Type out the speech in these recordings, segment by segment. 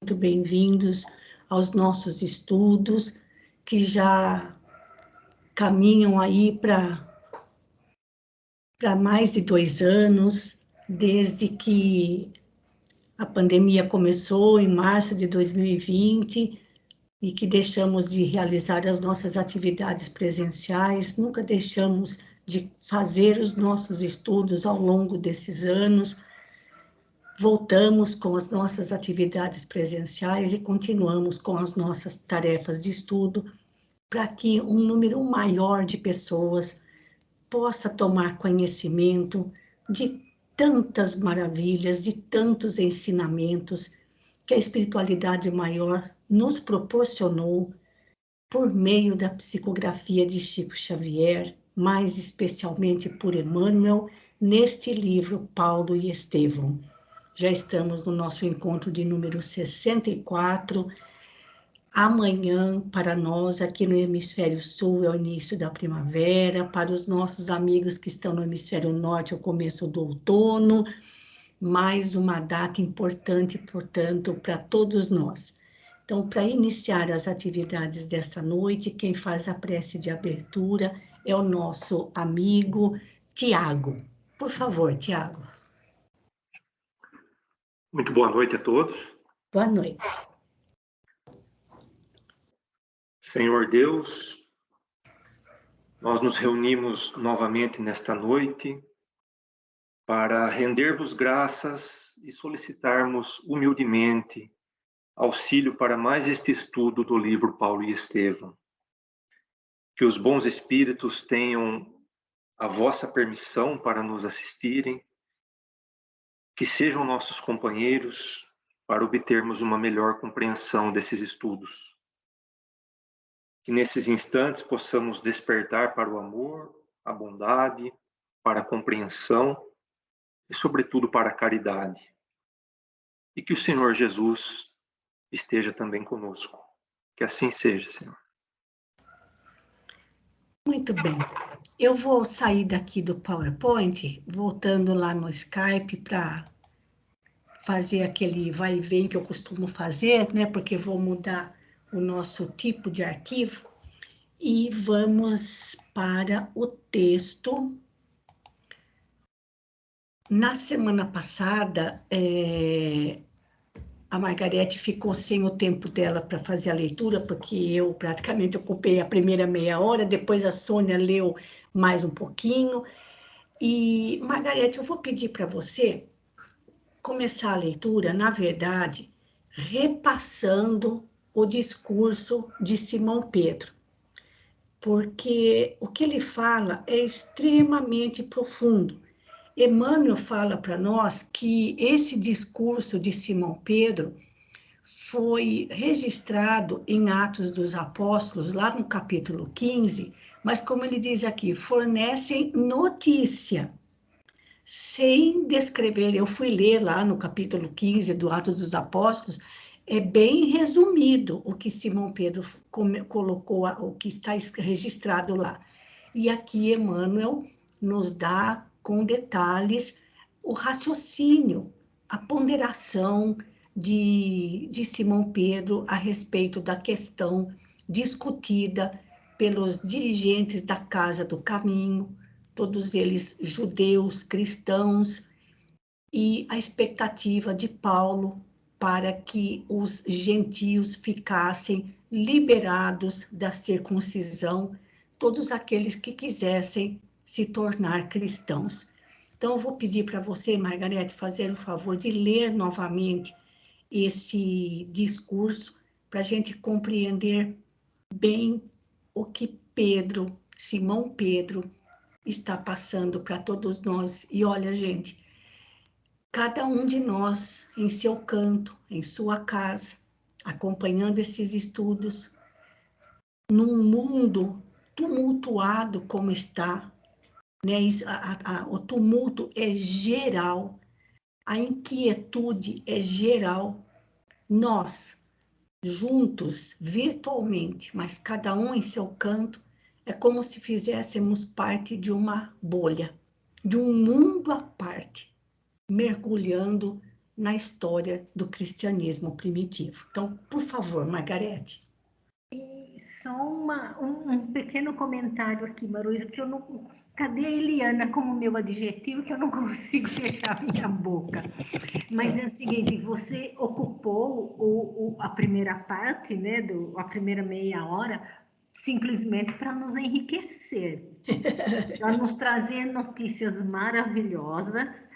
muito bem-vindos aos nossos estudos, que já caminham aí para mais de 2 anos, desde que a pandemia começou em março de 2020, e que deixamos de realizar as nossas atividades presenciais, nunca deixamos de fazer os nossos estudos ao longo desses anos. Voltamos com as nossas atividades presenciais e continuamos com as nossas tarefas de estudo, para que um número maior de pessoas possa tomar conhecimento de tantas maravilhas, de tantos ensinamentos que a espiritualidade maior nos proporcionou por meio da psicografia de Chico Xavier, mais especialmente por Emmanuel, neste livro Paulo e Estevão. Já estamos no nosso encontro de número 64. Amanhã, para nós, aqui no Hemisfério Sul, é o início da primavera. Para os nossos amigos que estão no Hemisfério Norte, é o começo do outono. Mais uma data importante, portanto, para todos nós. Então, para iniciar as atividades desta noite, quem faz a prece de abertura é o nosso amigo Tiago. Por favor, Tiago. Muito boa noite a todos. Boa noite. Senhor Deus, nós nos reunimos novamente nesta noite para render-vos graças e solicitarmos humildemente auxílio para mais este estudo do livro Paulo e Estevão. Que os bons espíritos tenham a vossa permissão para nos assistirem, que sejam nossos companheiros para obtermos uma melhor compreensão desses estudos. Que nesses instantes possamos despertar para o amor, a bondade, para a compreensão e, sobretudo, para a caridade. E que o Senhor Jesus esteja também conosco. Que assim seja, Senhor. Muito bem. Eu vou sair daqui do PowerPoint, voltando lá no Skype para fazer aquele vai e vem que eu costumo fazer, né? Porque vou mudar o nosso tipo de arquivo. E vamos para o texto. Na semana passada, a Margarete ficou sem o tempo dela para fazer a leitura, porque eu praticamente ocupei a primeira meia hora, depois a Sônia leu mais um pouquinho. E, Margarete, eu vou pedir para você começar a leitura, na verdade, repassando o discurso de Simão Pedro, porque o que ele fala é extremamente profundo. Emmanuel fala para nós que esse discurso de Simão Pedro foi registrado em Atos dos Apóstolos, lá no capítulo 15, mas como ele diz aqui, fornecem notícia, sem descrever. Eu fui ler lá no capítulo 15 do Atos dos Apóstolos, é bem resumido o que Simão Pedro colocou, o que está registrado lá. E aqui Emmanuel nos dá com detalhes o raciocínio, a ponderação de Simão Pedro a respeito da questão discutida pelos dirigentes da Casa do Caminho, todos eles judeus, cristãos, e a expectativa de Paulo para que os gentios ficassem liberados da circuncisão, todos aqueles que quisessem se tornar cristãos. Então, eu vou pedir para você, Margarete, fazer o favor de ler novamente esse discurso, para a gente compreender bem o que Simão Pedro, está passando para todos nós. E olha, gente, cada um de nós em seu canto, em sua casa, acompanhando esses estudos, num mundo tumultuado como está, né? O tumulto é geral, a inquietude é geral. Nós, juntos, virtualmente, mas cada um em seu canto, é como se fizéssemos parte de uma bolha, de um mundo à parte, mergulhando na história do cristianismo primitivo. Então, por favor, Margarete. Só um pequeno comentário aqui, Maruísa, porque eu não... Cadê a Eliana como meu adjetivo, que eu não consigo fechar a minha boca. Mas é o seguinte, você ocupou a primeira parte, né, a primeira meia hora, simplesmente para nos enriquecer, para nos trazer notícias maravilhosas.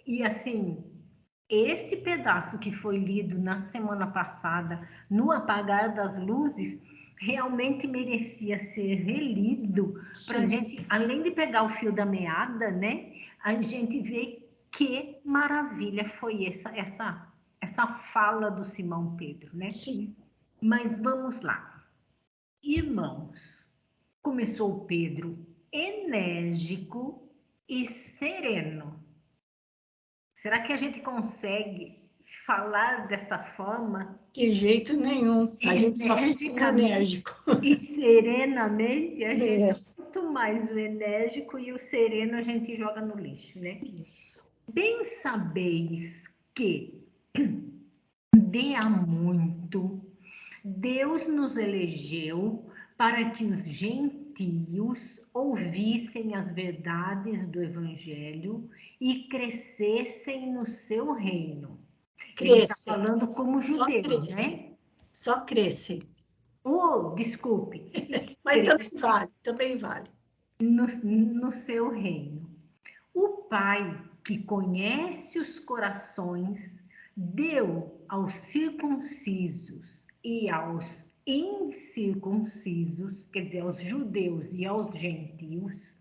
E assim, este pedaço que foi lido na semana passada, no apagar das luzes, realmente merecia ser relido para a gente, além de pegar o fio da meada, né, a gente ver que maravilha foi essa fala do Simão Pedro, né? Sim. Mas vamos lá. Irmãos, começou Pedro enérgico e sereno. Será que a gente consegue falar dessa forma? De jeito nenhum. A gente só fica enérgico. E serenamente, a gente é muito mais o enérgico e o sereno a gente joga no lixo, né? Isso. Bem sabeis que de há muito Deus nos elegeu para que os gentios ouvissem as verdades do Evangelho e crescessem no seu reino. Ele está falando como judeus, né? Só crescem. Oh, desculpe. Mas também vale. No seu reino. O Pai, que conhece os corações, deu aos circuncisos e aos incircuncisos, quer dizer, aos judeus e aos gentios,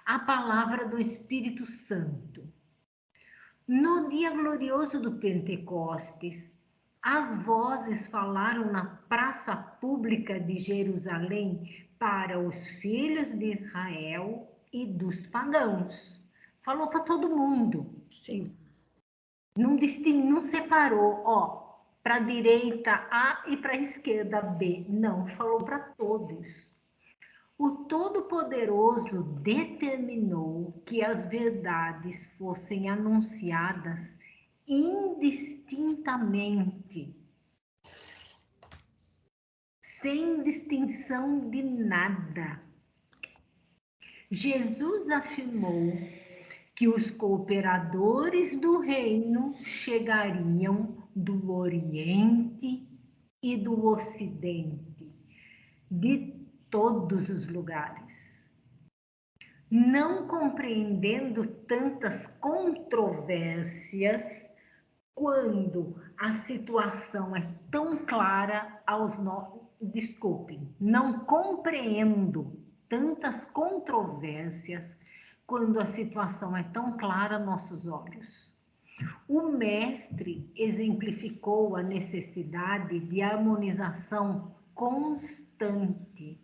a palavra do Espírito Santo. No dia glorioso do Pentecostes, as vozes falaram na praça pública de Jerusalém para os filhos de Israel e dos pagãos. Falou para todo mundo. Sim. Não separou, ó, para a direita A e para a esquerda B. Não, falou para todos. O Todo-Poderoso determinou que as verdades fossem anunciadas indistintamente, sem distinção de nada. Jesus afirmou que os cooperadores do reino chegariam do Oriente e do Ocidente, de todos os lugares. Não compreendendo tantas controvérsias, quando a situação é tão clara Desculpem, não compreendo tantas controvérsias quando a situação é tão clara a nossos olhos. O mestre exemplificou a necessidade de harmonização constante.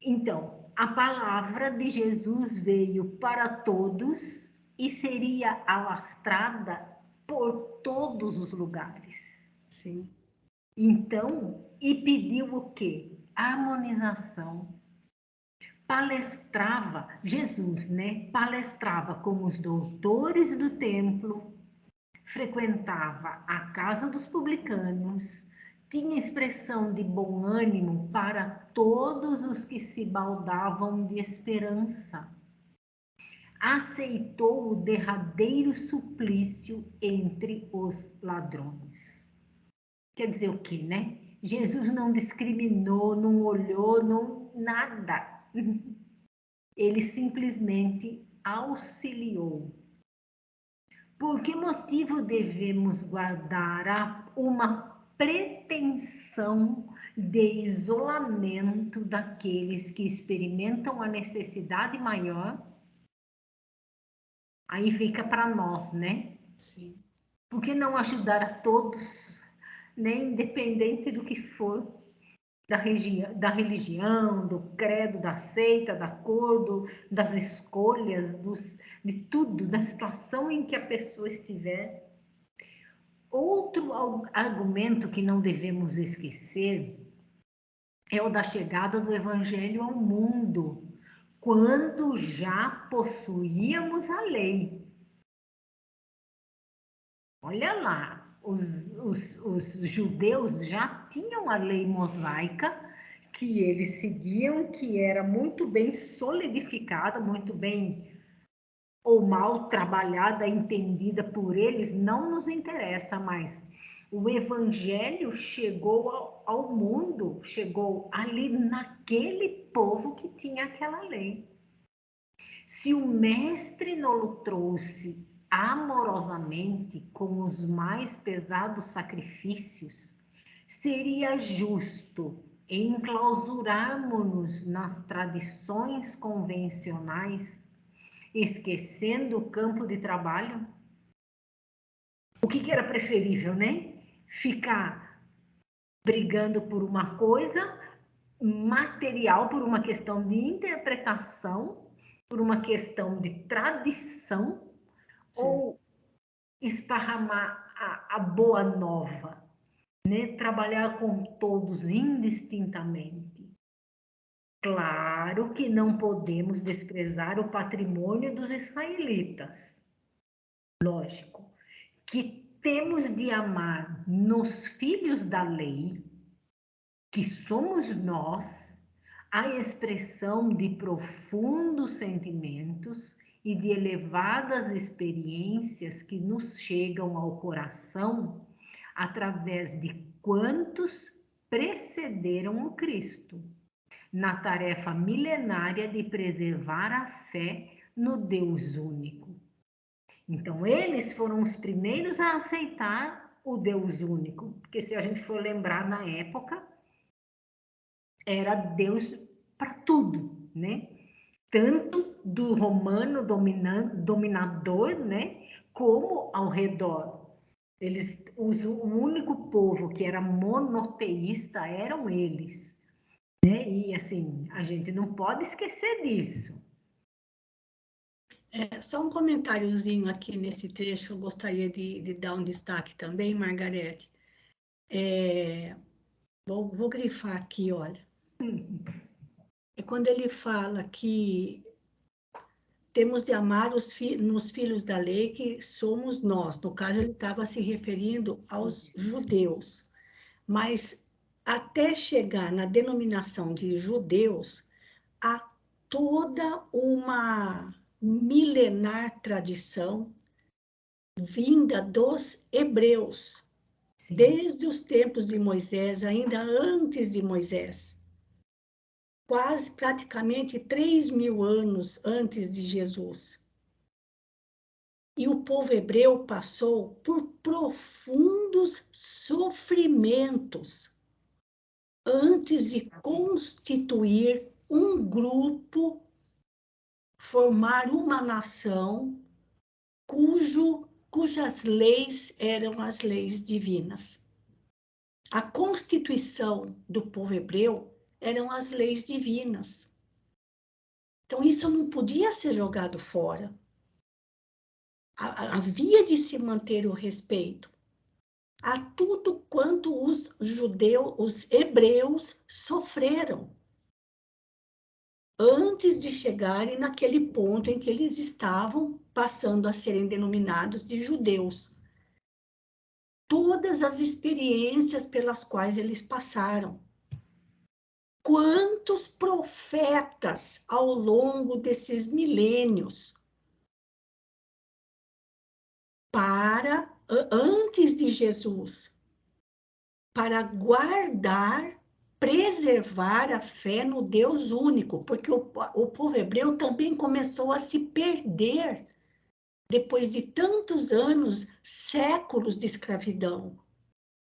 Então, a palavra de Jesus veio para todos e seria alastrada por todos os lugares. Sim. Então, e pediu o quê? Harmonização. Palestrava, Jesus, né? Palestrava com os doutores do templo, frequentava a casa dos publicanos, tinha expressão de bom ânimo para todos os que se baldavam de esperança. Aceitou o derradeiro suplício entre os ladrões. Quer dizer o quê, né? Jesus não discriminou, não olhou, não nada. Ele simplesmente auxiliou. Por que motivo devemos guardar uma pretensão de isolamento daqueles que experimentam a necessidade maior? Aí fica para nós, né? Sim. Por que não ajudar a todos, né? Independente do que for, da religião, do credo, da seita, da cor, das escolhas, de tudo, da situação em que a pessoa estiver. Outro argumento que não devemos esquecer é o da chegada do Evangelho ao mundo, quando já possuíamos a lei. Olha lá, os judeus já tinham a lei mosaica que eles seguiam, que era muito bem solidificada, muito bem ou mal trabalhada, entendida por eles, não nos interessa mais. O evangelho chegou ao mundo, chegou ali naquele povo que tinha aquela lei. Se o mestre não o trouxe amorosamente com os mais pesados sacrifícios, seria justo enclausurarmos-nos nas tradições convencionais, esquecendo o campo de trabalho? O que era preferível, né? Ficar brigando por uma coisa material, por uma questão de interpretação, por uma questão de tradição, sim, ou esparramar a boa nova, né? Trabalhar com todos indistintamente. Claro que não podemos desprezar o patrimônio dos israelitas. Lógico que temos de amar nos filhos da lei, que somos nós, a expressão de profundos sentimentos e de elevadas experiências que nos chegam ao coração através de quantos precederam o Cristo na tarefa milenária de preservar a fé no Deus único. Então, eles foram os primeiros a aceitar o Deus único, porque se a gente for lembrar na época, era Deus para tudo, né? Tanto do romano dominador, né? Como ao redor. O único povo que era monoteísta eram eles, né? E assim, a gente não pode esquecer disso. Só um comentáriozinho aqui nesse trecho, eu gostaria de dar um destaque também, Margarete. Vou grifar aqui, olha. É quando ele fala que temos de amar nos filhos da lei, que somos nós. No caso, ele estava se referindo aos judeus. Mas até chegar na denominação de judeus, há toda uma milenar tradição vinda dos hebreus, sim, desde os tempos de Moisés, ainda antes de Moisés, quase praticamente 3.000 anos antes de Jesus. E o povo hebreu passou por profundos sofrimentos antes de constituir um grupo, formar uma nação cujas leis eram as leis divinas. A constituição do povo hebreu eram as leis divinas. Então, isso não podia ser jogado fora. Havia de se manter o respeito a tudo quanto os hebreus sofreram antes de chegarem naquele ponto em que eles estavam passando a serem denominados de judeus. Todas as experiências pelas quais eles passaram. Quantos profetas ao longo desses milênios antes de Jesus, para guardar, preservar a fé no Deus único, porque o povo hebreu também começou a se perder depois de tantos anos, séculos de escravidão.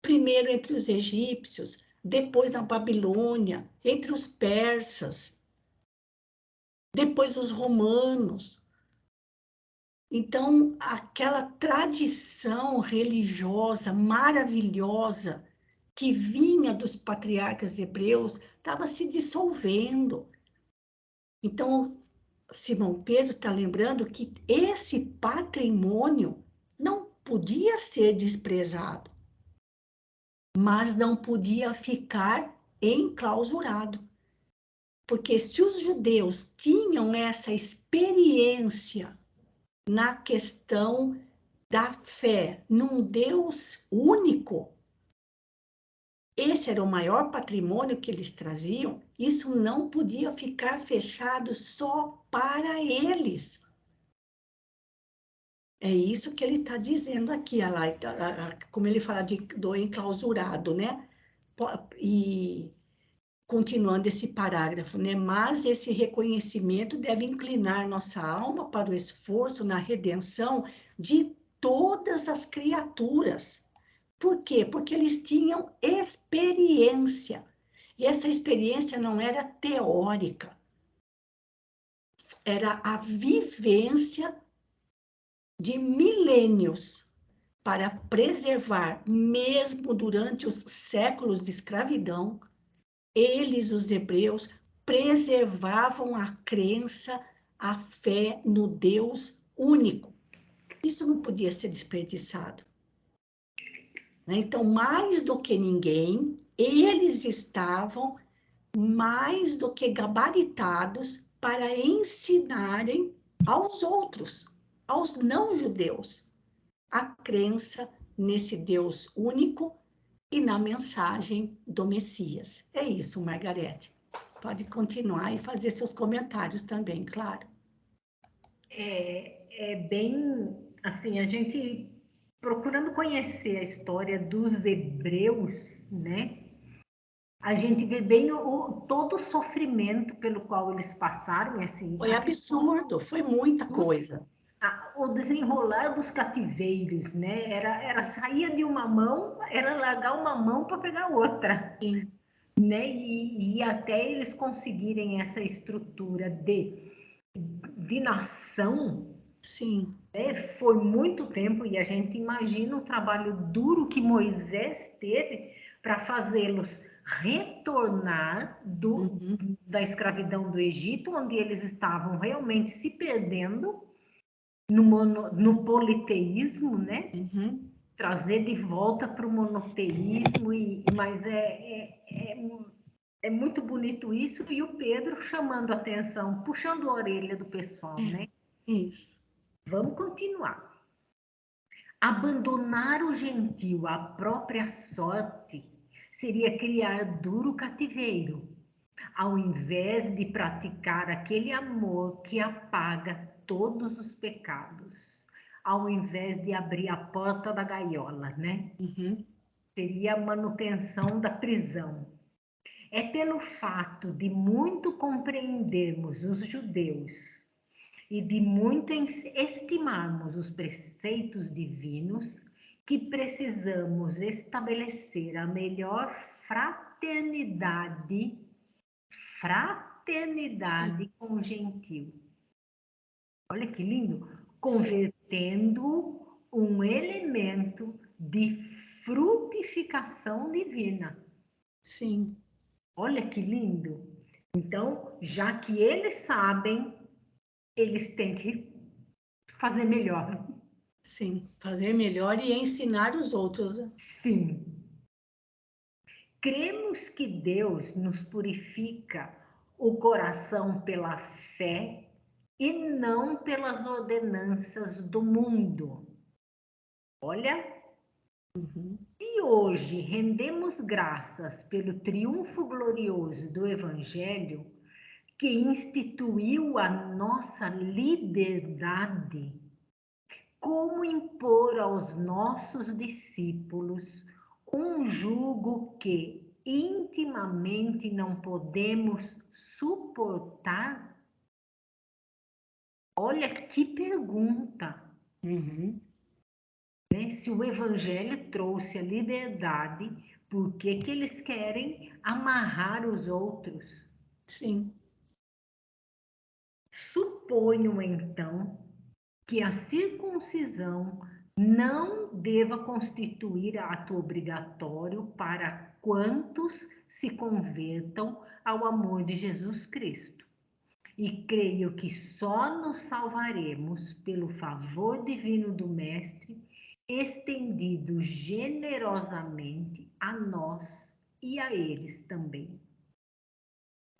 Primeiro entre os egípcios, depois na Babilônia, entre os persas, depois os romanos. Então, aquela tradição religiosa maravilhosa que vinha dos patriarcas hebreus estava se dissolvendo. Então, Simão Pedro está lembrando que esse patrimônio não podia ser desprezado, mas não podia ficar enclausurado. Porque se os judeus tinham essa experiência na questão da fé num Deus único, esse era o maior patrimônio que eles traziam, isso não podia ficar fechado só para eles. É isso que ele está dizendo aqui, como ele fala do enclausurado, né? E continuando esse parágrafo, né? Mas esse reconhecimento deve inclinar nossa alma para o esforço na redenção de todas as criaturas. Por quê? Porque eles tinham experiência. E essa experiência não era teórica, era a vivência de milênios para preservar, mesmo durante os séculos de escravidão, eles, os hebreus, preservavam a crença, a fé no Deus único. Isso não podia ser desperdiçado. Então, mais do que ninguém, eles estavam mais do que gabaritados para ensinarem aos outros, aos não-judeus, a crença nesse Deus único e na mensagem do Messias. É isso, Margarete. Pode continuar e fazer seus comentários também, claro. É bem, assim, a gente procurando conhecer a história dos hebreus, né? A gente vê bem todo o sofrimento pelo qual eles passaram, assim. Foi absurdo, foi muita coisa. O desenrolar dos cativeiros, né? Era sair de uma mão, era largar uma mão para pegar outra. Sim. Né? E até eles conseguirem essa estrutura de nação, sim, né? Foi muito tempo, e a gente imagina o trabalho duro que Moisés teve para fazê-los retornar da escravidão do Egito, onde eles estavam realmente se perdendo no politeísmo, né? Trazer de volta para o monoteísmo, mas é muito bonito isso, e o Pedro chamando a atenção, puxando a orelha do pessoal, né? Isso. Vamos continuar. Abandonar o gentio à própria sorte seria criar duro cativeiro, ao invés de praticar aquele amor que apaga todos os pecados, ao invés de abrir a porta da gaiola, né? Seria a manutenção da prisão. É pelo fato de muito compreendermos os judeus e de muito estimarmos os preceitos divinos que precisamos estabelecer a melhor fraternidade com o gentio. Olha que lindo! Convertendo um elemento de frutificação divina. Sim. Olha que lindo! Então, já que eles sabem, eles têm que fazer melhor. Sim, fazer melhor e ensinar os outros. Sim. Cremos que Deus nos purifica o coração pela fé e não pelas ordenanças do mundo. Olha, se hoje rendemos graças pelo triunfo glorioso do Evangelho, que instituiu a nossa liberdade, como impor aos nossos discípulos um jugo que intimamente não podemos suportar? Olha que pergunta! Né? Se o Evangelho trouxe a liberdade, por que eles querem amarrar os outros? Sim. Suponho, então, que a circuncisão não deva constituir ato obrigatório para quantos se convertam ao amor de Jesus Cristo. E creio que só nos salvaremos pelo favor divino do Mestre, estendido generosamente a nós e a eles também.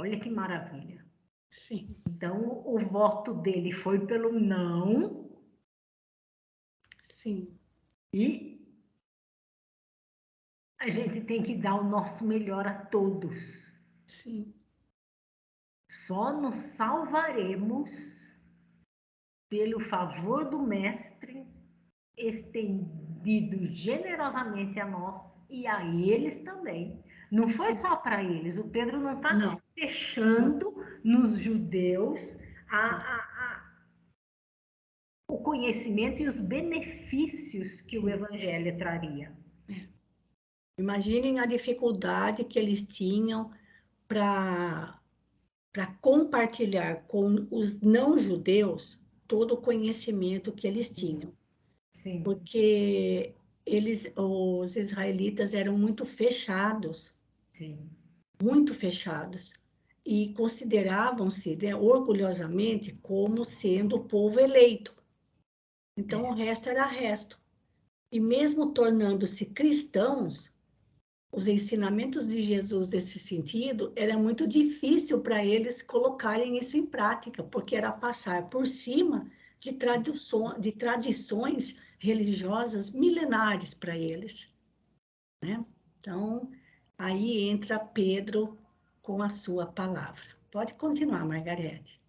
Olha que maravilha! Sim. Então, o voto dele foi pelo não. Sim. E a gente tem que dar o nosso melhor a todos. Sim. Só nos salvaremos pelo favor do Mestre, estendido generosamente a nós e a eles também. Não foi só para eles. O Pedro não está fechando nos judeus o conhecimento e os benefícios que o Evangelho traria. Imaginem a dificuldade que eles tinham para compartilhar com os não-judeus todo o conhecimento que eles tinham. Sim. Porque os israelitas eram muito fechados. Sim. Muito fechados. E consideravam-se, né, orgulhosamente como sendo o povo eleito. Então, o resto era resto. E mesmo tornando-se cristãos, os ensinamentos de Jesus nesse sentido, era muito difícil para eles colocarem isso em prática, porque era passar por cima de tradições religiosas milenares para eles, né? Então, aí entra Pedro com a sua palavra. Pode continuar, Margarete.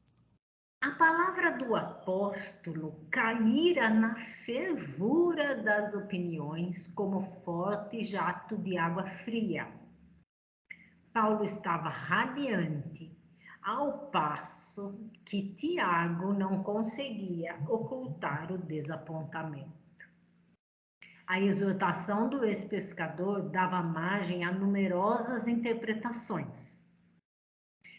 A palavra do apóstolo caíra na fervura das opiniões como forte jato de água fria. Paulo estava radiante, ao passo que Tiago não conseguia ocultar o desapontamento. A exortação do ex-pescador dava margem a numerosas interpretações.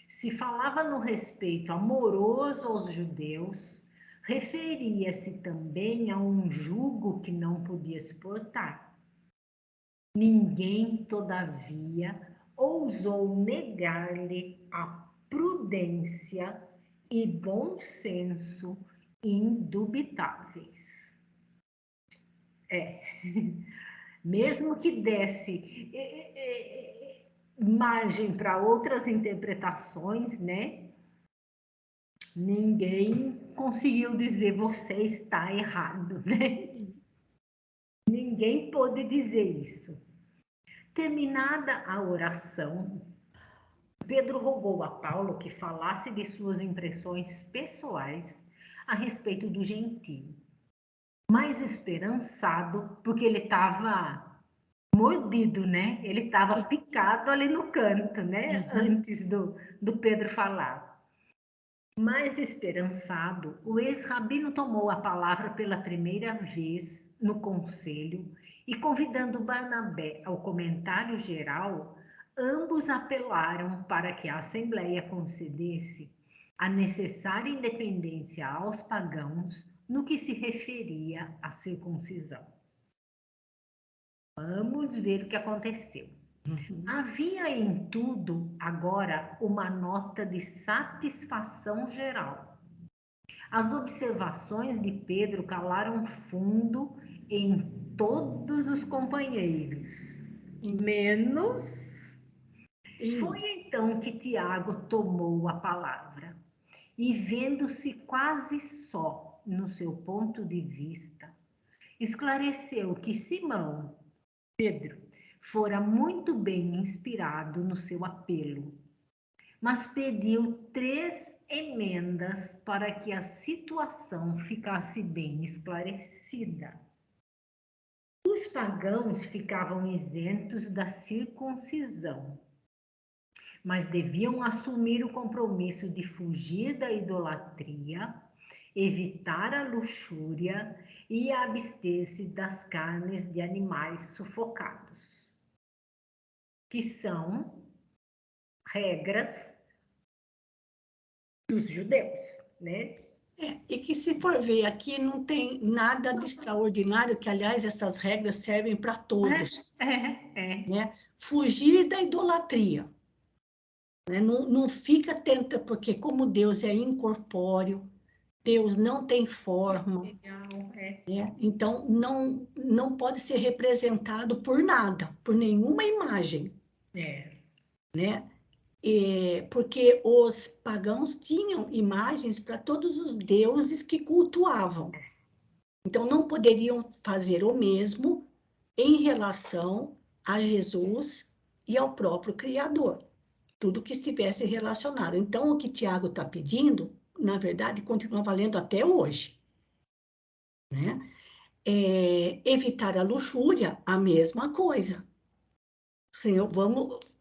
Se falava no respeito amoroso aos judeus, referia-se também a um jugo que não podia suportar. Ninguém, todavia, ousou negar-lhe a prudência e bom senso indubitáveis. Mesmo que desse margem para outras interpretações, né? Ninguém conseguiu dizer você está errado, né? Ninguém pôde dizer isso. Terminada a oração, Pedro rogou a Paulo que falasse de suas impressões pessoais a respeito do gentio. Mais esperançado, porque ele estava mordido, né? Ele estava picado ali no canto, né? Antes do Pedro falar. Mais esperançado, o ex-rabino tomou a palavra pela primeira vez no conselho e, convidando Barnabé ao comentário geral, ambos apelaram para que a Assembleia concedesse a necessária independência aos pagãos no que se referia à circuncisão. Vamos ver o que aconteceu. Havia em tudo agora uma nota de satisfação geral. As observações de Pedro calaram fundo em todos os companheiros, menos. Foi então que Tiago tomou a palavra e, vendo-se quase só no seu ponto de vista, esclareceu que Simão, Pedro, fora muito bem inspirado no seu apelo, mas pediu 3 emendas para que a situação ficasse bem esclarecida. Os pagãos ficavam isentos da circuncisão, mas deviam assumir o compromisso de fugir da idolatria, evitar a luxúria e abster-se das carnes de animais sufocados, que são regras dos judeus, né? E que se for ver aqui não tem nada de extraordinário, que aliás essas regras servem para todos. Né? Fugir da idolatria. Né? Não fica tenta, porque como Deus é incorpóreo, Deus não tem forma, né? Então não pode ser representado por nada, por nenhuma imagem. Né? Porque os pagãos tinham imagens para todos os deuses que cultuavam. Então, não poderiam fazer o mesmo em relação a Jesus e ao próprio Criador. Tudo que estivesse relacionado. Então, o que Tiago está pedindo, na verdade, continua valendo até hoje, né? Evitar a luxúria, a mesma coisa. Senhor,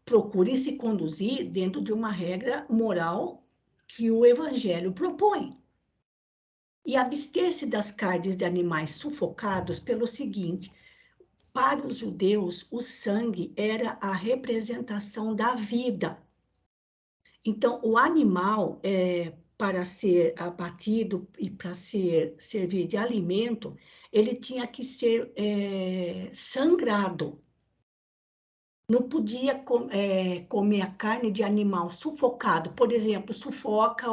procure se conduzir dentro de uma regra moral que o Evangelho propõe. E abster-se das carnes de animais sufocados pelo seguinte: para os judeus, o sangue era a representação da vida. Então, o animal, para ser abatido e para servir de alimento, ele tinha que ser sangrado. Não podia comer a carne de animal sufocado. Por exemplo, sufoca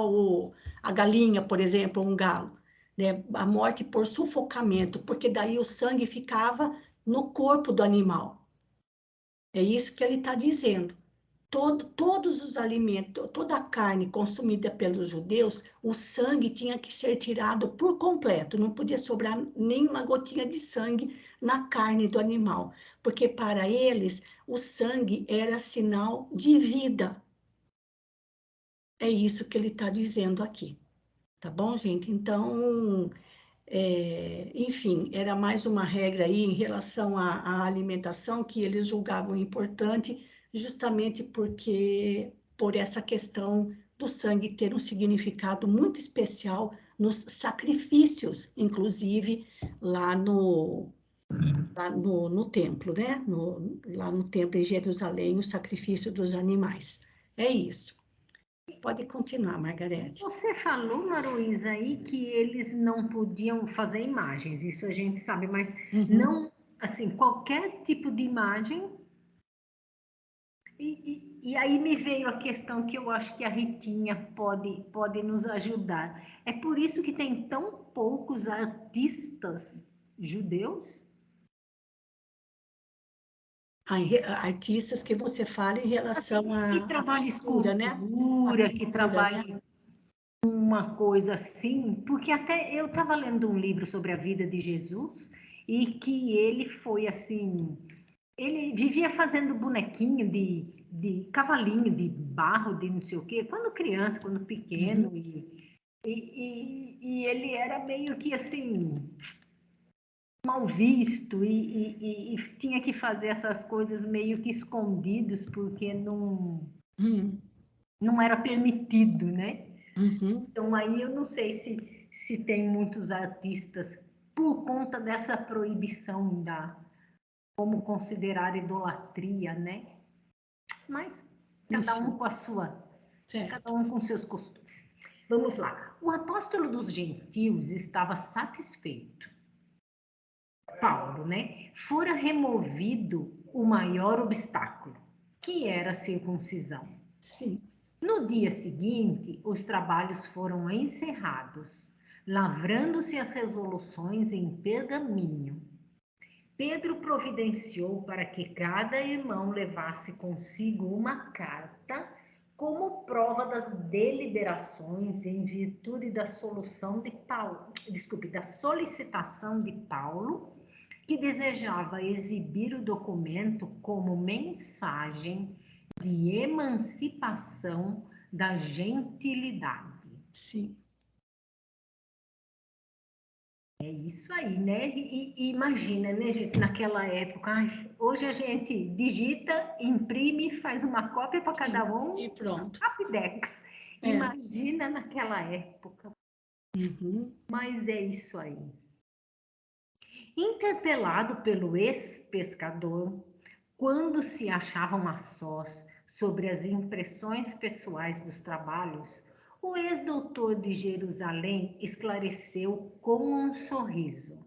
a galinha, por exemplo, ou um galo. Né? A morte por sufocamento, porque daí o sangue ficava no corpo do animal. É isso que ele está dizendo. Todos os alimentos, toda a carne consumida pelos judeus, o sangue tinha que ser tirado por completo, não podia sobrar nenhuma gotinha de sangue na carne do animal, porque para eles o sangue era sinal de vida. É isso que ele está dizendo aqui, tá bom, gente? Então, enfim, era mais uma regra aí em relação à alimentação que eles julgavam importante, justamente por essa questão do sangue ter um significado muito especial nos sacrifícios, inclusive lá no templo, né? Lá no templo em Jerusalém, o sacrifício dos animais. É isso. Pode continuar, Margarete. Você falou, Maruísa, aí que eles não podiam fazer imagens, isso a gente sabe, mas não, assim, qualquer tipo de imagem. E aí me veio a questão que eu acho que a Ritinha pode nos ajudar. É por isso que tem tão poucos artistas judeus? Artistas que você fala em relação Assim, que à trabalha pintura, né? escultura, que Né? trabalha uma coisa assim, porque até eu estava lendo um livro sobre a vida de Jesus e que ele foi assim, ele vivia fazendo bonequinho de cavalinho, de barro, de não sei o quê, quando criança, quando pequeno, e ele era meio que assim, mal visto e tinha que fazer essas coisas meio que escondidos, porque não era permitido, né? Então aí eu não sei se tem muitos artistas por conta dessa proibição da como considerar idolatria, né? Mas cada um com a sua, cada um com seus costumes. Vamos lá. O apóstolo dos gentios estava satisfeito. Paulo, né? Fora removido o maior obstáculo, que era a circuncisão. Sim. No dia seguinte, os trabalhos foram encerrados, lavrando-se as resoluções em pergaminho. Pedro providenciou para que cada irmão levasse consigo uma carta como prova das deliberações em virtude da solução de Paulo, da solicitação de Paulo, que desejava exibir o documento como mensagem de emancipação da gentilidade. Sim. É isso aí, né? E imagina, né, gente, naquela época, hoje a gente digita, imprime, faz uma cópia para cada um, e pronto. Rapidex. Imagina naquela época. Mas é isso aí. Interpelado pelo ex-pescador, quando se achavam a sós sobre as impressões pessoais dos trabalhos, o ex-doutor de Jerusalém esclareceu com um sorriso.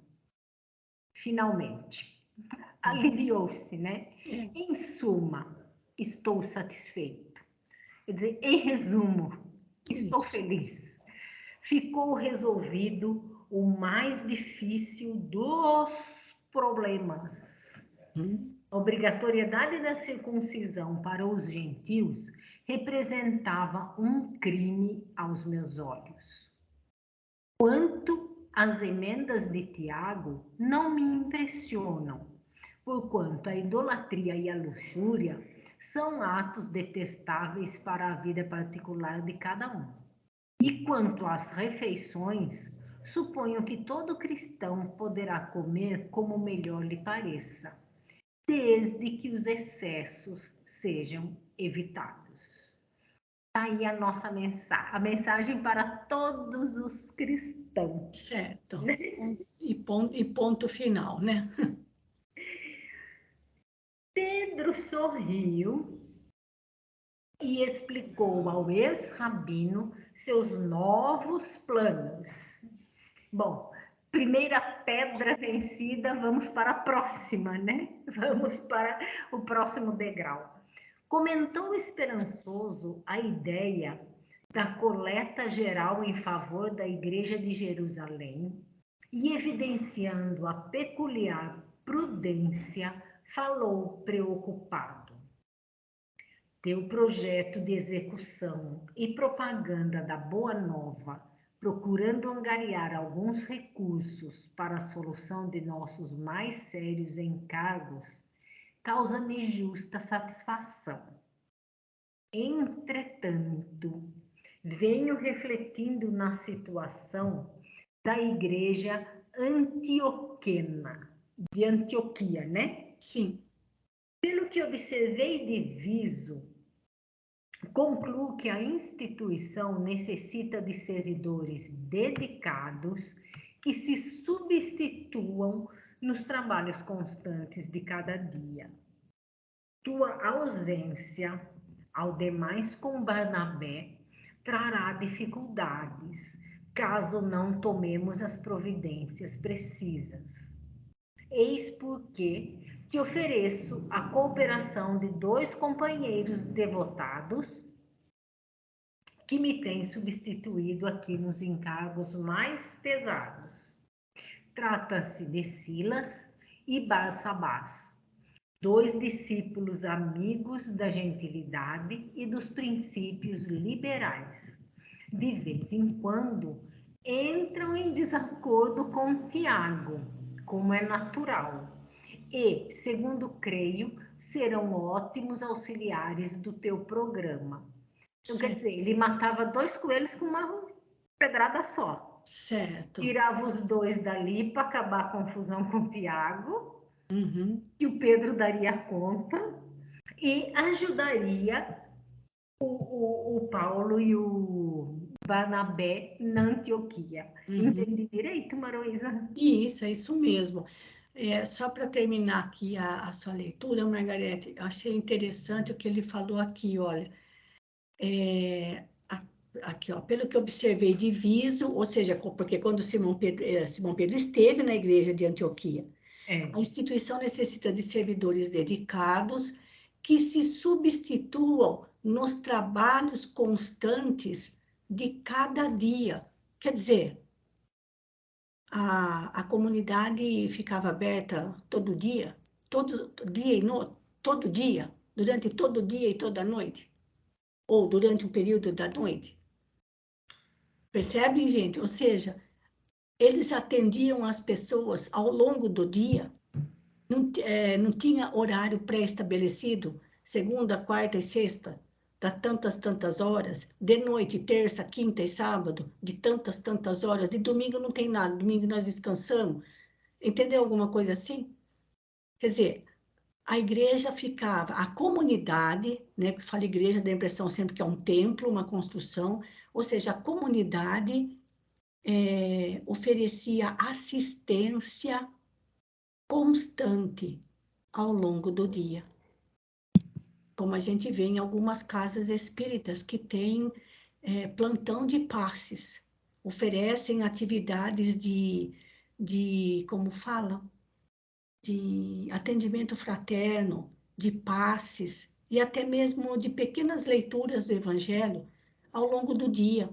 Finalmente, aliviou-se, né? Em suma, estou satisfeito. Quer dizer, em resumo, estou feliz. Ficou resolvido o mais difícil dos problemas. A obrigatoriedade da circuncisão para os gentios representava um crime aos meus olhos. Quanto as emendas de Tiago não me impressionam, porquanto a idolatria e a luxúria são atos detestáveis para a vida particular de cada um. E quanto às refeições, suponho que todo cristão poderá comer como melhor lhe pareça, desde que os excessos sejam evitados. Está aí a nossa mensagem para todos os cristãos. Certo. E ponto final, né? Pedro sorriu e explicou ao ex-rabino seus novos planos. Bom, primeira pedra vencida, vamos para a próxima, né? Vamos para o próximo degrau. Comentou esperançoso a ideia da coleta geral em favor da Igreja de Jerusalém e, evidenciando a peculiar prudência, falou preocupado. Teu projeto de execução e propaganda da Boa Nova, procurando angariar alguns recursos para a solução de nossos mais sérios encargos, causa-me justa satisfação. Entretanto, venho refletindo na situação da Igreja Antioquena, de Antioquia, né? Sim. Pelo que observei de viso, concluo que a instituição necessita de servidores dedicados que se substituam nos trabalhos constantes de cada dia. Tua ausência, ao demais com Barnabé, trará dificuldades, caso não tomemos as providências precisas. Eis porque te ofereço a cooperação de 2 companheiros devotados que me têm substituído aqui nos encargos mais pesados. Trata-se de Silas e Barsabás, 2 discípulos amigos da gentilidade e dos princípios liberais. De vez em quando, entram em desacordo com Tiago, como é natural, e, segundo creio, serão ótimos auxiliares do teu programa. Então, quer dizer, ele matava 2 coelhos com uma pedrada só. Certo. Tirava os 2 dali para acabar a confusão com o Tiago, que o Pedro daria conta, e ajudaria o Paulo e o Barnabé na Antioquia. Entendi direito, Maroísa? Isso, é isso mesmo. Só para terminar aqui a sua leitura, Margarete, eu achei interessante o que ele falou aqui, olha. Aqui, ó, pelo que observei de viso, ou seja, porque quando Simão Pedro esteve na igreja de Antioquia, a instituição necessita de servidores dedicados que se substituam nos trabalhos constantes de cada dia. Quer dizer, a comunidade ficava aberta todo dia, todo dia, durante todo o dia e toda a noite, ou durante um período da noite. Percebem, gente? Ou seja, eles atendiam as pessoas ao longo do dia, não tinha horário pré-estabelecido, segunda, quarta e sexta, de tantas horas, de noite, terça, quinta e sábado, de tantas horas, de domingo não tem nada, domingo nós descansamos. Entendeu alguma coisa assim? Quer dizer, a igreja ficava, a comunidade, né, porque fala igreja, dá a impressão sempre que é um templo, uma construção, ou seja, a comunidade oferecia assistência constante ao longo do dia. Como a gente vê em algumas casas espíritas que têm plantão de passes, oferecem atividades como fala, de atendimento fraterno, de passes e até mesmo de pequenas leituras do Evangelho ao longo do dia.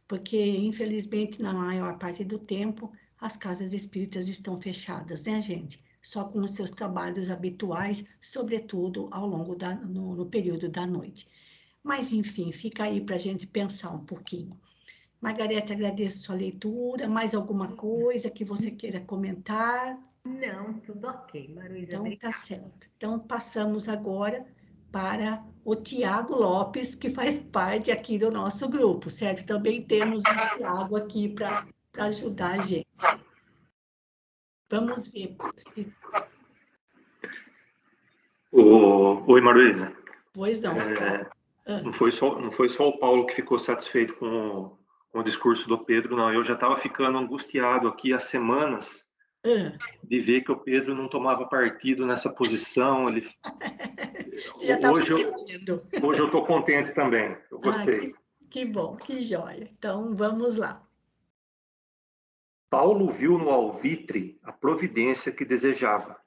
Porque, infelizmente, na maior parte do tempo, as casas espíritas estão fechadas, né, gente? Só com os seus trabalhos habituais, sobretudo ao longo no período da noite. Mas, enfim, fica aí para a gente pensar um pouquinho. Margarete, agradeço sua leitura. Mais alguma coisa que você queira comentar? Não, tudo ok, Maruísa. Então, tá certo. Então, passamos agora para o Tiago Lopes, que faz parte aqui do nosso grupo, certo? Também temos o Tiago aqui para ajudar a gente. Vamos ver. Oi, Maruísa. Pois não, pode. Não foi só o Paulo que ficou satisfeito com o discurso do Pedro, não. Eu já estava ficando angustiado aqui há semanas de ver que o Pedro não tomava partido nessa posição. Você já estava escrevendo. Hoje eu estou contente também. Eu gostei. Que bom, que joia. Então, vamos lá. Paulo viu no alvitre a providência que desejava.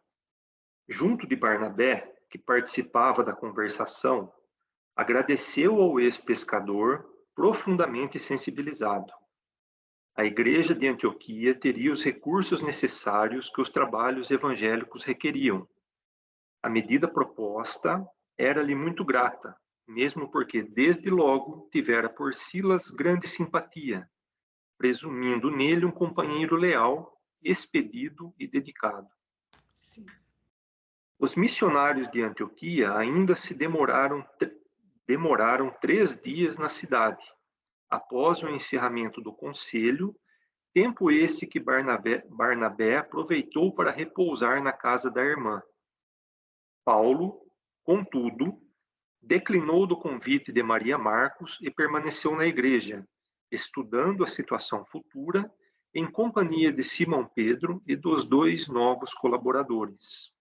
Junto de Barnabé, que participava da conversação, agradeceu ao ex-pescador, profundamente sensibilizado. A igreja de Antioquia teria os recursos necessários que os trabalhos evangélicos requeriam. A medida proposta era-lhe muito grata, mesmo porque desde logo tivera por Silas grande simpatia, presumindo nele um companheiro leal, expedido e dedicado. Sim. Os missionários de Antioquia ainda se demoraram 3 dias na cidade, após o encerramento do conselho, tempo esse que Barnabé aproveitou para repousar na casa da irmã. Paulo, contudo, declinou do convite de Maria Marcos e permaneceu na igreja, estudando a situação futura, em companhia de Simão Pedro e dos 2 novos colaboradores.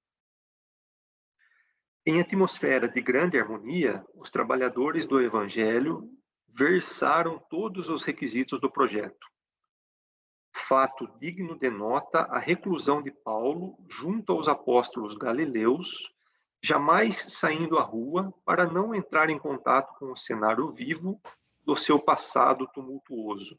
Em atmosfera de grande harmonia, os trabalhadores do Evangelho versaram todos os requisitos do projeto. Fato digno de nota a reclusão de Paulo junto aos apóstolos galileus, jamais saindo à rua para não entrar em contato com o cenário vivo do seu passado tumultuoso.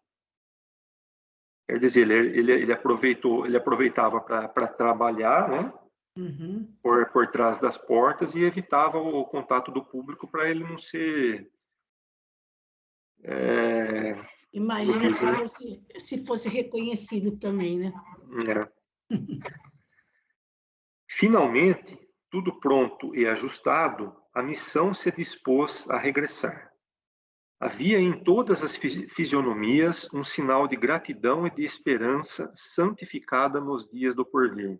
Quer dizer, ele aproveitava para trabalhar, né? Uhum. Por trás das portas e evitava o contato do público para ele não ser... Imagina se fosse reconhecido também, né? Finalmente, tudo pronto e ajustado, a missão se dispôs a regressar. Havia em todas as fisionomias um sinal de gratidão e de esperança santificada nos dias do porvir.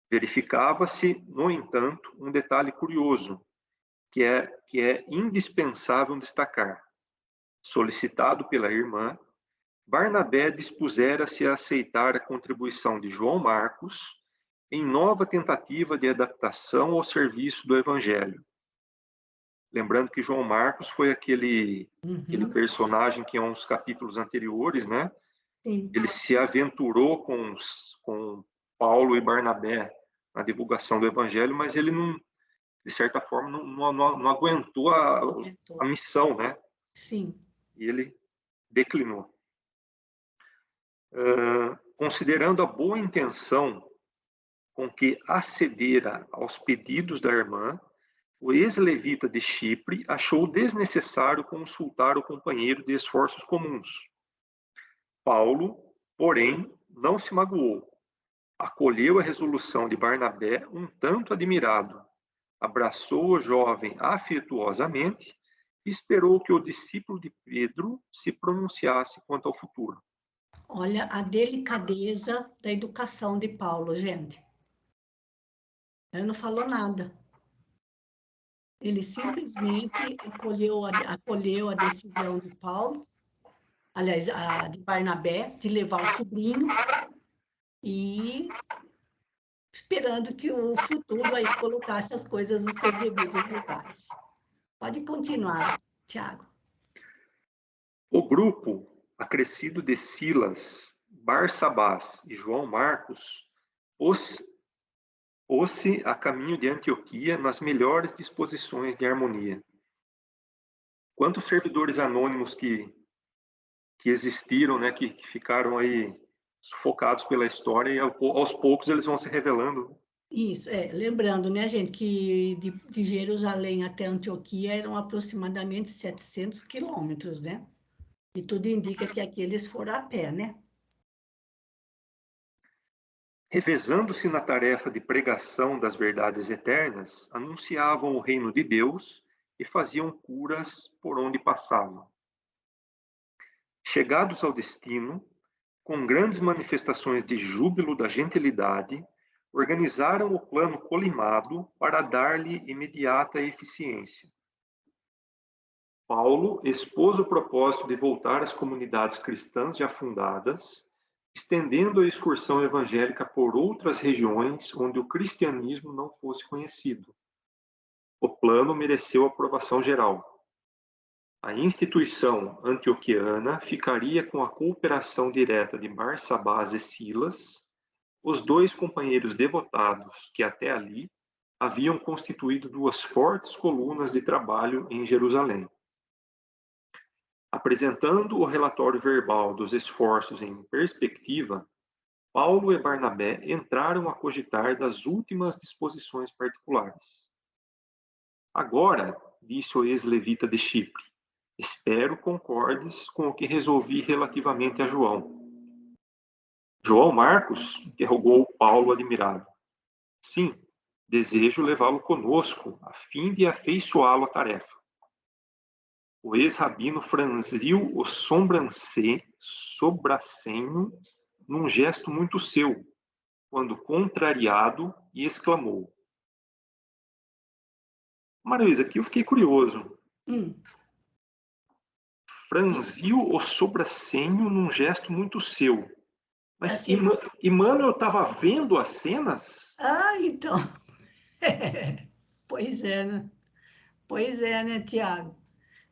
Verificava-se, no entanto, um detalhe curioso, que é indispensável destacar. Solicitado pela irmã, Barnabé dispusera-se a aceitar a contribuição de João Marcos em nova tentativa de adaptação ao serviço do Evangelho. Lembrando que João Marcos foi aquele personagem que, há uns capítulos anteriores, né? Sim. Ele se aventurou com Paulo e Barnabé na divulgação do Evangelho, mas ele não, de certa forma, não aguentou a missão, né? Sim. E ele declinou. Considerando a boa intenção com que acedera aos pedidos da irmã, o ex-levita de Chipre achou desnecessário consultar o companheiro de esforços comuns. Paulo, porém, não se magoou. Acolheu a resolução de Barnabé um tanto admirado, abraçou o jovem afetuosamente e esperou que o discípulo de Pedro se pronunciasse quanto ao futuro. Olha a delicadeza da educação de Paulo, gente. Ele não falou nada. Ele simplesmente acolheu a decisão de Paulo, aliás, de Barnabé, de levar o sobrinho e esperando que o futuro aí colocasse as coisas nos seus devidos lugares. Pode continuar, Tiago. O grupo, acrescido de Silas, Barsabás e João Marcos, pôs-se a caminho de Antioquia nas melhores disposições de harmonia. Quantos servidores anônimos que existiram, né, que ficaram aí sufocados pela história e aos poucos eles vão se revelando. Isso, lembrando, né, gente, que de Jerusalém até Antioquia eram aproximadamente 700 quilômetros, né? E tudo indica que aqui eles foram a pé, né? Revezando-se na tarefa de pregação das verdades eternas, anunciavam o reino de Deus e faziam curas por onde passavam. Chegados ao destino, com grandes manifestações de júbilo da gentilidade, organizaram o plano colimado para dar-lhe imediata eficiência. Paulo expôs o propósito de voltar às comunidades cristãs já fundadas, estendendo a excursão evangélica por outras regiões onde o cristianismo não fosse conhecido. O plano mereceu aprovação geral. A instituição antioquiana ficaria com a cooperação direta de Barsabás e Silas, os dois companheiros devotados que até ali haviam constituído duas fortes colunas de trabalho em Jerusalém. Apresentando o relatório verbal dos esforços em perspectiva, Paulo e Barnabé entraram a cogitar das últimas disposições particulares. Agora, disse o ex-levita de Chipre, espero concordes com o que resolvi relativamente a João. João Marcos? Interrogou Paulo admirado. Sim, desejo levá-lo conosco, a fim de afeiçoá-lo à tarefa. O ex-rabino franziu o sobracenho num gesto muito seu, quando contrariado, e exclamou. Maria, aqui eu fiquei curioso. Franziu o sobracenho num gesto muito seu. Mas assim, Emmanuel estava vendo as cenas? Ah, então. Pois é, né? Pois é, né, Tiago?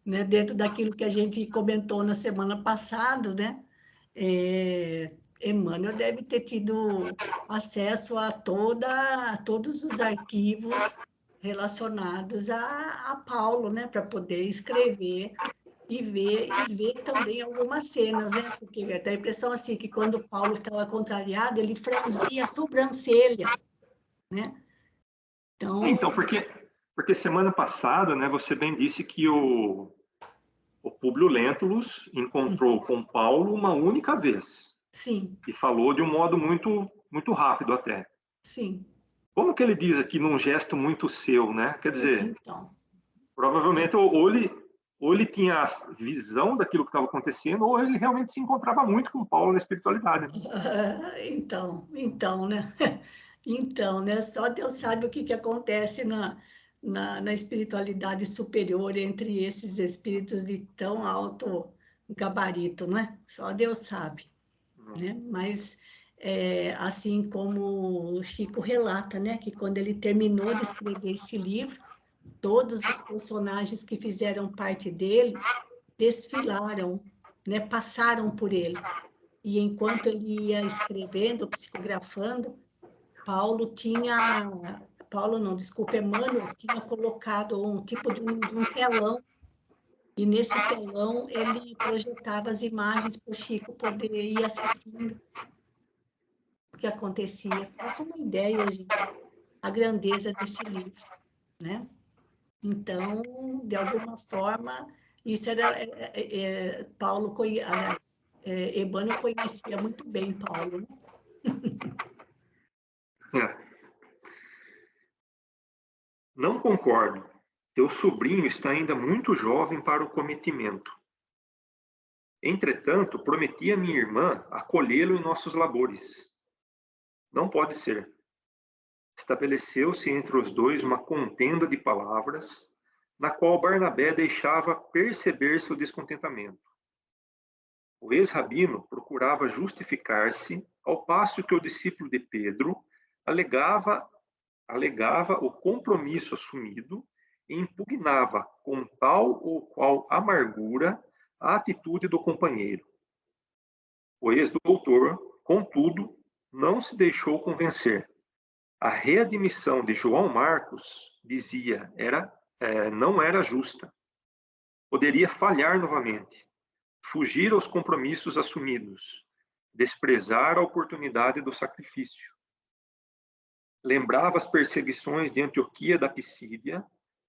Né, dentro daquilo que a gente comentou na semana passada, né? Emmanuel deve ter tido acesso a todos os arquivos relacionados a Paulo, né? Para poder escrever e ver também algumas cenas, né? Porque dá a impressão assim que quando Paulo estava contrariado, ele franzia a sobrancelha, né? Então, porque semana passada, né, você bem disse que o Públio Lentulus encontrou com Paulo uma única vez. Sim. E falou de um modo muito rápido até. Sim. Como que ele diz aqui num gesto muito seu, né? Quer dizer, então, provavelmente ou ele tinha visão daquilo que estava acontecendo, ou ele realmente se encontrava muito com Paulo na espiritualidade. Então, né? Então, né? Só Deus sabe o que acontece na espiritualidade superior entre esses espíritos de tão alto gabarito, né? Só Deus sabe, né? Mas, assim como o Chico relata, né? Que quando ele terminou de escrever esse livro, todos os personagens que fizeram parte dele desfilaram, né? Passaram por ele. E enquanto ele ia escrevendo, psicografando, Emmanuel tinha colocado um tipo de um telão, e nesse telão ele projetava as imagens para o Chico poder ir assistindo o que acontecia. Faça uma ideia, gente, a grandeza desse livro, né? Então, de alguma forma, isso era Paulo, aliás, Emmanuel conhecia muito bem Paulo, né? Não concordo. Teu sobrinho está ainda muito jovem para o cometimento. Entretanto, prometi a minha irmã acolhê-lo em nossos labores. Não pode ser. Estabeleceu-se entre os dois uma contenda de palavras, na qual Barnabé deixava perceber seu descontentamento. O ex-rabino procurava justificar-se, ao passo que o discípulo de Pedro alegava o compromisso assumido e impugnava com tal ou qual amargura a atitude do companheiro. O ex-doutor, contudo, não se deixou convencer. A readmissão de João Marcos, dizia, não era justa. Poderia falhar novamente, fugir aos compromissos assumidos, desprezar a oportunidade do sacrifício. Lembrava as perseguições de Antioquia da Pisídia,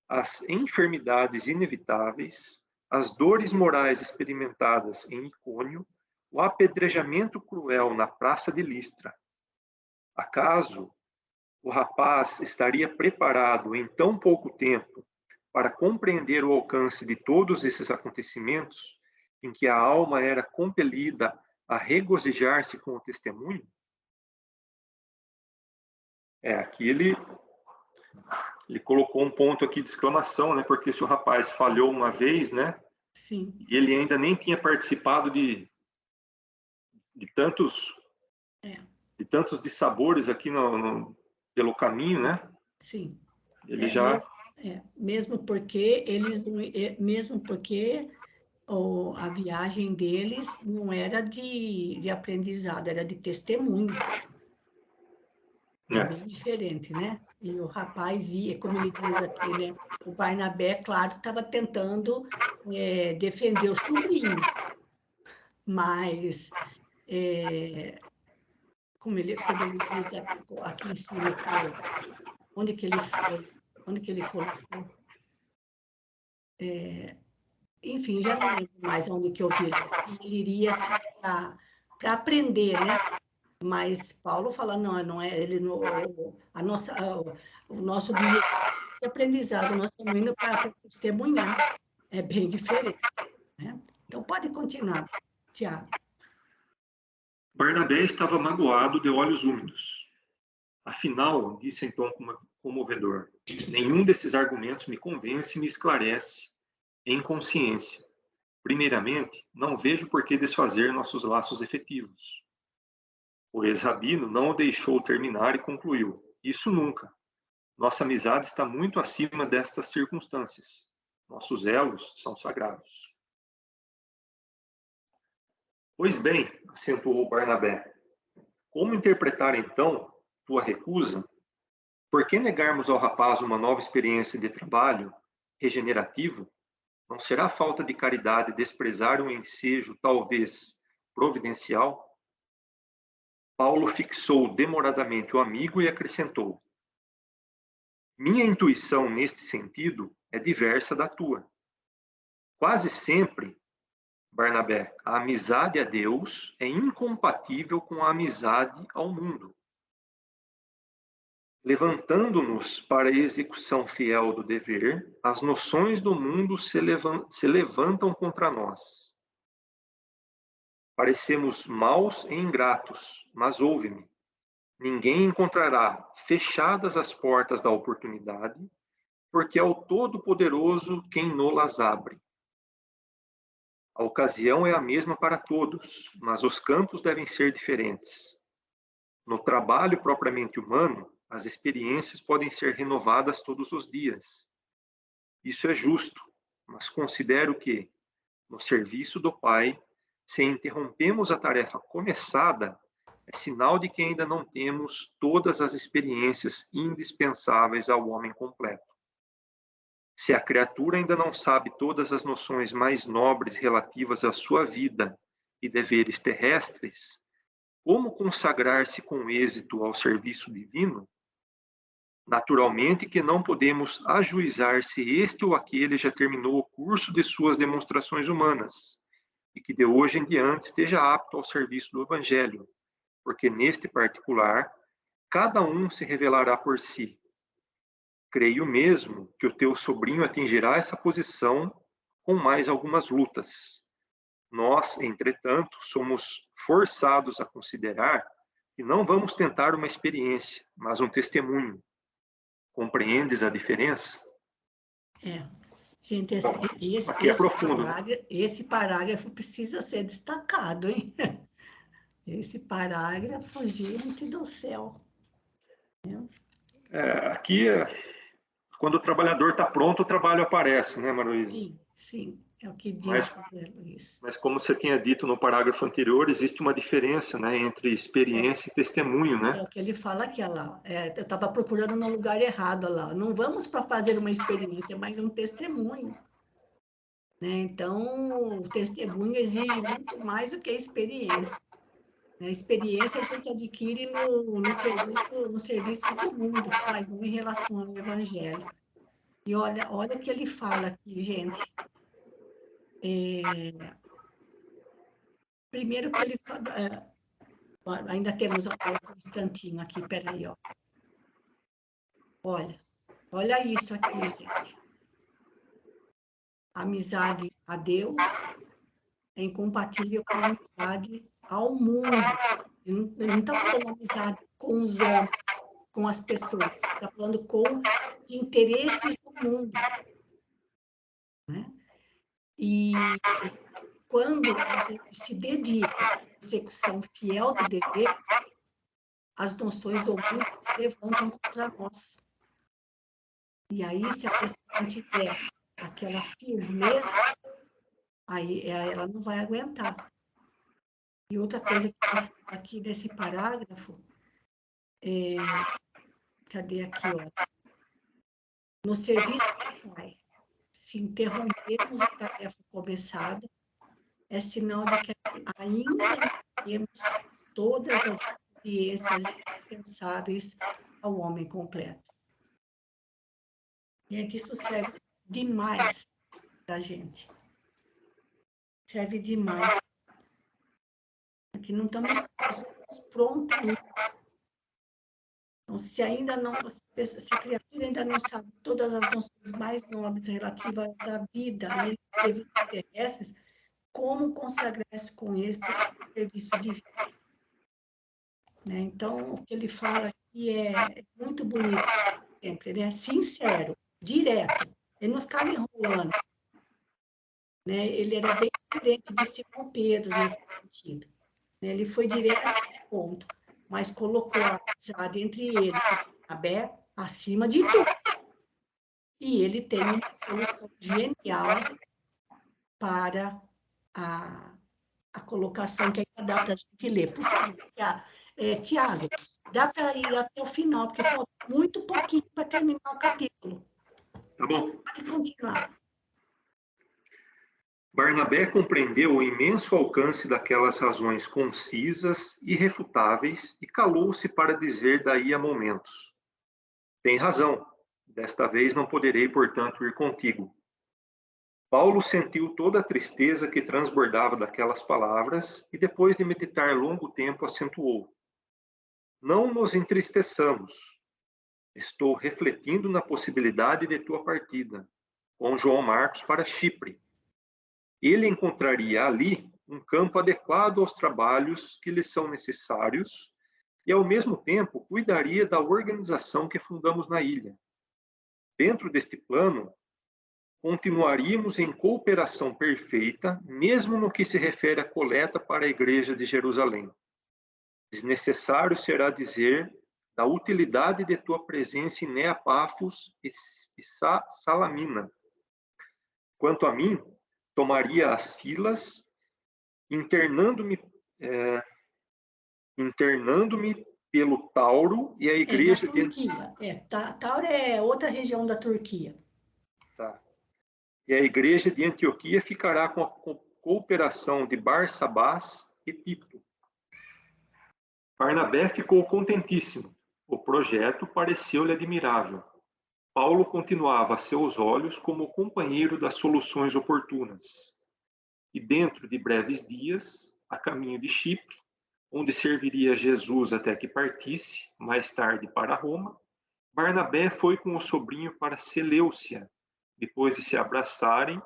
as enfermidades inevitáveis, as dores morais experimentadas em Icônio, o apedrejamento cruel na praça de Listra. Acaso o rapaz estaria preparado em tão pouco tempo para compreender o alcance de todos esses acontecimentos, em que a alma era compelida a regozijar-se com o testemunho? Aqui ele colocou um ponto aqui de exclamação, né? Porque se o rapaz falhou uma vez, né? Sim. E ele ainda nem tinha participado de tantos dissabores aqui pelo caminho, né? Sim. Ele já... Mesmo porque a viagem deles não era de aprendizado, era de testemunho. É bem diferente, né? E o rapaz ia, como ele diz aqui, né? O Barnabé, claro, estava tentando defender o sobrinho, mas como ele diz aqui em cima, onde que ele foi, onde que ele colocou, enfim, já não lembro mais onde que eu vi ele iria assim, para aprender, né? Mas Paulo fala, não é, ele não, o nosso objetivo de aprendizado, nós estamos indo para testemunhar, é bem diferente, né? Então, pode continuar, Tiago. Barnabé estava magoado de olhos úmidos. Afinal, disse então comovedor, nenhum desses argumentos me convence e me esclarece em consciência. Primeiramente, não vejo por que desfazer nossos laços efetivos. O ex-rabino não o deixou terminar e concluiu, isso nunca. Nossa amizade está muito acima destas circunstâncias. Nossos elos são sagrados. Pois bem, acentuou Barnabé, como interpretar então tua recusa? Por que negarmos ao rapaz uma nova experiência de trabalho regenerativo? Não será falta de caridade desprezar um ensejo talvez providencial? Paulo fixou demoradamente o amigo e acrescentou, minha intuição neste sentido é diversa da tua. Quase sempre, Barnabé, a amizade a Deus é incompatível com a amizade ao mundo. Levantando-nos para a execução fiel do dever, as noções do mundo se levantam contra nós. Parecemos maus e ingratos, mas ouve-me. Ninguém encontrará fechadas as portas da oportunidade, porque é o Todo-Poderoso quem nolas abre. A ocasião é a mesma para todos, mas os campos devem ser diferentes. No trabalho propriamente humano, as experiências podem ser renovadas todos os dias. Isso é justo, mas considero que, no serviço do Pai, se interrompemos a tarefa começada, é sinal de que ainda não temos todas as experiências indispensáveis ao homem completo. Se a criatura ainda não sabe todas as noções mais nobres relativas à sua vida e deveres terrestres, como consagrar-se com êxito ao serviço divino? Naturalmente que não podemos ajuizar se este ou aquele já terminou o curso de suas demonstrações humanas e que de hoje em diante esteja apto ao serviço do Evangelho, porque neste particular, cada um se revelará por si. Creio mesmo que o teu sobrinho atingirá essa posição com mais algumas lutas. Nós, entretanto, somos forçados a considerar que não vamos tentar uma experiência, mas um testemunho. Compreendes a diferença? Gente, aqui é profundo. Esse parágrafo precisa ser destacado, hein? Esse parágrafo, gente do céu. Aqui, quando o trabalhador está pronto, o trabalho aparece, né, Maruísa? Sim, sim, é o que diz o Luiz. Mas como você tinha dito no parágrafo anterior, existe uma diferença, né, entre experiência e testemunho, né? É o que ele fala aqui, olha lá. Eu estava procurando no lugar errado, olha lá. Não vamos para fazer uma experiência, mas um testemunho. Né? Então, o testemunho exige muito mais do que a experiência. A experiência a gente adquire no serviço do mundo, mas não em relação ao Evangelho. E olha o que ele fala aqui, gente. primeiro que ele fala... ainda temos um instantinho aqui, peraí, ó. Olha isso aqui, gente. Amizade a Deus é incompatível com a amizade ao mundo. Ele não está falando amizade com os homens, com as pessoas. Está falando com os interesses do mundo. Né? E quando a gente se dedica à execução fiel do dever, as noções do mundo se levantam contra nós. E aí, se a pessoa não tiver aquela firmeza, aí ela não vai aguentar. E outra coisa que eu falo aqui nesse parágrafo, cadê aqui, ó? No serviço do Pai, se interrompermos a tarefa começada, é sinal de que ainda não temos todas as experiências indispensáveis ao homem completo. Gente, isso serve demais para a gente. Serve demais. Porque não estamos prontos ainda. Então, se a criatura ainda não sabe todas as noções mais nobres relativas à vida e aos deveres terrestres, como consagrar-se com este serviço divino? Né? Então, o que ele fala aqui é muito bonito, sempre, né? Sincero, direto. Ele não ficava enrolando. Né? Ele era bem diferente de Simão Pedro nesse sentido. Né? Ele foi direto ao ponto, mas colocou a amizade entre ele e Barnabé acima de tudo. E ele tem uma solução genial para a colocação que ainda dá para a gente ler. Por favor, Tiago, dá para ir até o final, porque falta muito pouquinho para terminar o capítulo. Tá bom. Pode continuar. Barnabé compreendeu o imenso alcance daquelas razões concisas, irrefutáveis, e calou-se para dizer daí a momentos: tem razão, desta vez não poderei, portanto, ir contigo. Paulo sentiu toda a tristeza que transbordava daquelas palavras e, depois de meditar longo tempo, acentuou: não nos entristeçamos. Estou refletindo na possibilidade de tua partida com João Marcos para Chipre. Ele encontraria ali um campo adequado aos trabalhos que lhe são necessários e, ao mesmo tempo, cuidaria da organização que fundamos na ilha. Dentro deste plano, continuaríamos em cooperação perfeita, mesmo no que se refere à coleta para a Igreja de Jerusalém. Desnecessário será dizer da utilidade de tua presença em Neapafos e Salamina. Quanto a mim, tomaria a Silas, internando-me pelo Tauro e a igreja... Na Turquia. Tauro é outra região da Turquia. Tá. E a igreja de Antioquia ficará com a cooperação de Barsabás e Tito. Barnabé ficou contentíssimo. O projeto pareceu-lhe admirável. Paulo continuava a seus olhos como companheiro das soluções oportunas. E dentro de breves dias, a caminho de Chipre, onde serviria Jesus até que partisse, mais tarde para Roma, Barnabé foi com o sobrinho para Seleucia, depois de se abraçarem,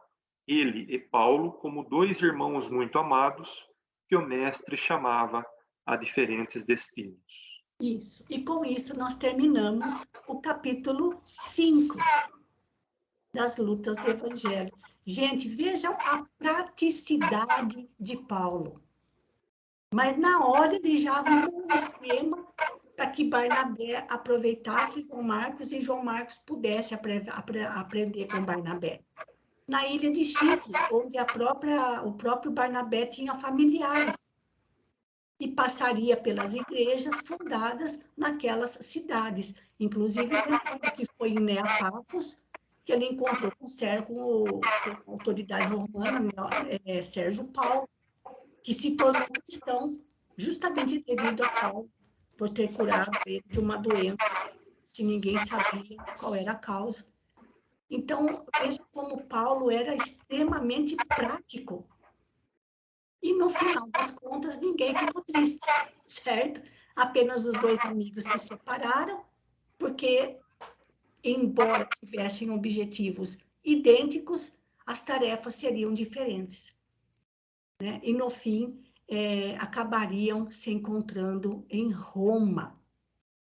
ele e Paulo, como dois irmãos muito amados, que o mestre chamava a diferentes destinos. Isso. E com isso nós terminamos o capítulo 5 das lutas do Evangelho. Gente, vejam a praticidade de Paulo. Mas na hora ele já arrumou um esquema para que Barnabé aproveitasse João Marcos e João Marcos pudesse aprender com Barnabé. Na ilha de Chipre, onde o próprio Barnabé tinha familiares. E passaria pelas igrejas fundadas naquelas cidades. Inclusive, lembrando que foi em Neapafos que ele encontrou com a autoridade romana, Sérgio Paulo, que se tornou cristão justamente devido a Paulo, por ter curado ele de uma doença que ninguém sabia qual era a causa. Então, veja como Paulo era extremamente prático. E no final das contas, ninguém ficou triste, certo? Apenas os dois amigos se separaram, porque, embora tivessem objetivos idênticos, as tarefas seriam diferentes, né? E, no fim, acabariam se encontrando em Roma.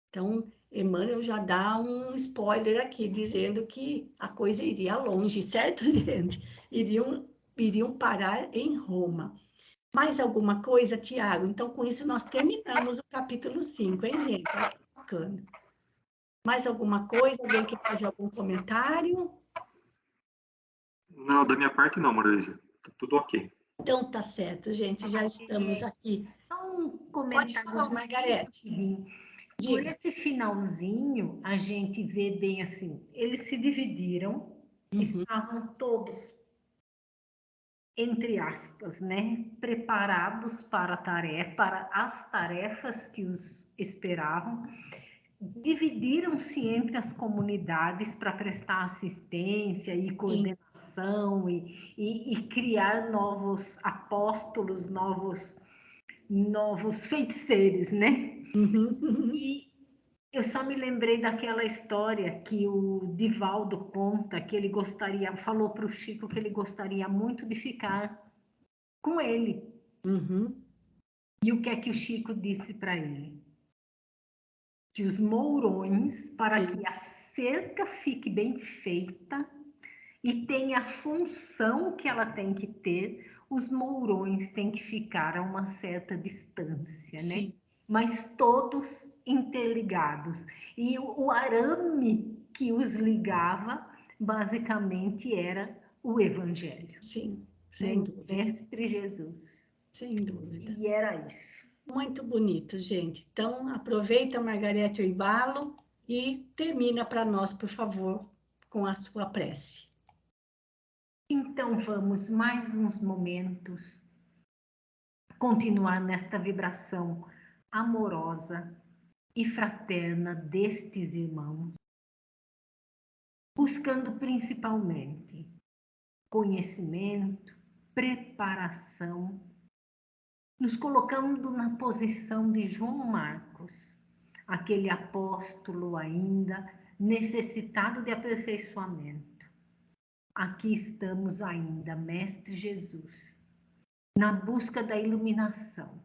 Então, Emmanuel já dá um spoiler aqui, dizendo que a coisa iria longe, certo, gente? Iriam parar em Roma. Mais alguma coisa, Tiago? Então, com isso, nós terminamos o capítulo 5, hein, gente? Olha que bacana. Mais alguma coisa? Alguém quer fazer algum comentário? Não, da minha parte não, Maruísa. Tá tudo ok. Então, tá certo, gente. Já estamos aqui. Só um Pode comentário. falar, Margarete. Por Diga. esse finalzinho, a gente vê bem assim, eles se dividiram, estavam todos, entre aspas, né, preparados para para as tarefas que os esperavam, dividiram-se entre as comunidades para prestar assistência e coordenação e criar novos apóstolos, novos feiticeiros, né? E eu só me lembrei daquela história que o Divaldo conta, que ele gostaria, falou para o Chico que ele gostaria muito de ficar com ele. E o que é que o Chico disse para ele? Que os mourões, para que a cerca fique bem feita e tenha a função que ela tem que ter, os mourões têm que ficar a uma certa distância, né? Mas todos interligados. E o arame que os ligava, basicamente, era o Evangelho. Sim, sem dúvida. Mestre Jesus. Sem dúvida. E era isso. Muito bonito, gente. Então, aproveita, Margarete, o embalo e termina para nós, por favor, com a sua prece. Então, vamos mais uns momentos continuar nesta vibração amorosa e fraterna destes irmãos, buscando principalmente conhecimento, preparação, nos colocando na posição de João Marcos, aquele apóstolo ainda necessitado de aperfeiçoamento. Aqui estamos ainda, Mestre Jesus, na busca da iluminação,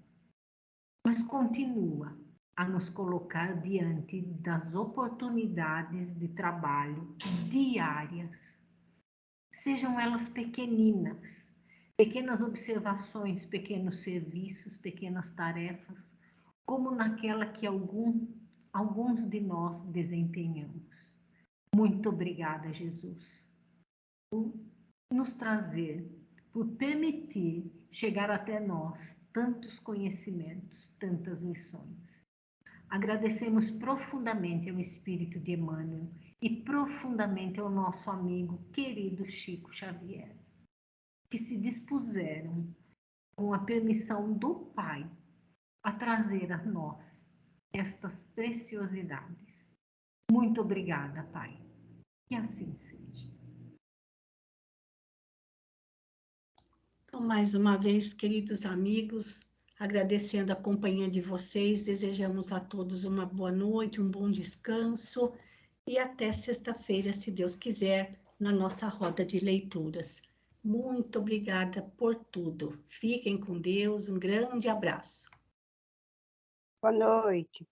mas continua a nos colocar diante das oportunidades de trabalho diárias, sejam elas pequeninas, pequenas observações, pequenos serviços, pequenas tarefas, como naquela que alguns de nós desempenhamos. Muito obrigada, Jesus, por nos trazer, por permitir chegar até nós tantos conhecimentos, tantas lições. Agradecemos profundamente ao Espírito de Emmanuel e profundamente ao nosso amigo querido Chico Xavier, que se dispuseram, com a permissão do Pai, a trazer a nós estas preciosidades. Muito obrigada, Pai. Que assim seja. Então, mais uma vez, queridos amigos, agradecendo a companhia de vocês, desejamos a todos uma boa noite, um bom descanso e até sexta-feira, se Deus quiser, na nossa roda de leituras. Muito obrigada por tudo. Fiquem com Deus, um grande abraço. Boa noite.